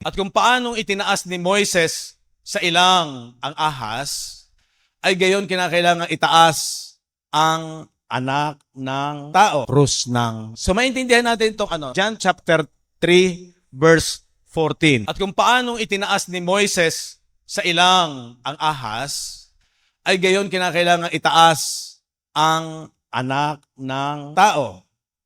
At kung paanong itinaas ni Moises sa ilang ang ahas, ay gayon kinakailangan itaas ang anak ng tao. Krus ng... So maintindihan natin itong John chapter 3 verse 14. At kung paanong itinaas ni Moises sa ilang ang ahas, ay gayon kinakailangan itaas ang anak ng tao.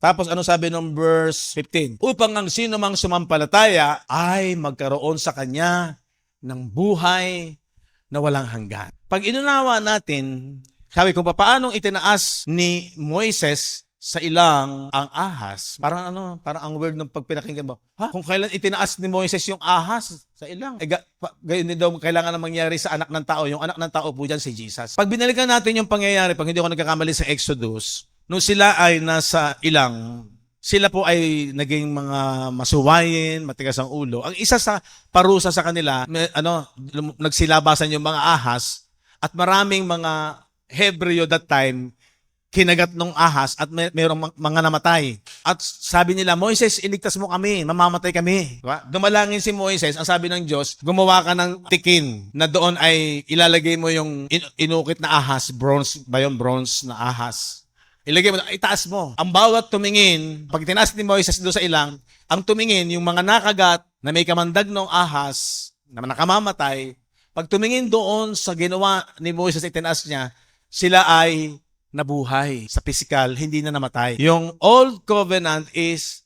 Tapos ano sabi ng verse 15? Upang ang sino mang sumampalataya ay magkaroon sa kanya ng buhay na walang hanggan. Pag inunawa natin, sabi kung paano itinaas ni Moises sa ilang ang ahas, parang ang word ng pagpinakinggan mo, kung kailan itinaas ni Moises yung ahas sa ilang, gayon din daw kailangan na mangyari sa anak ng tao. Yung anak ng tao po dyan si Jesus. Pag binalikan natin yung pangyayari, pag hindi ako nagkakamali sa Exodus, nung sila ay nasa ilang, sila po ay naging mga masuwayin, matigas ang ulo. Ang isa sa parusa sa kanila, nagsilabasan yung mga ahas at maraming mga Hebreo that time, kinagat ng ahas at mayroong mga namatay. At sabi nila, Moises, iligtas mo kami, mamamatay kami. Diba? Dumalangin si Moises, ang sabi ng Diyos, gumawa ka ng tikin na doon ay ilalagay mo yung inukit na ahas, bronze ba yun? Bronze na ahas. Ilagay mo, itaas mo. Ang bawat tumingin, pag tinaas ni Moises doon sa ilang, ang tumingin, yung mga nakagat na may kamandag ng ahas, na nakamamatay, pag tumingin doon sa ginawa ni Moises, itinaas niya, sila ay nabuhay sa physical, hindi na namatay. Yung Old Covenant is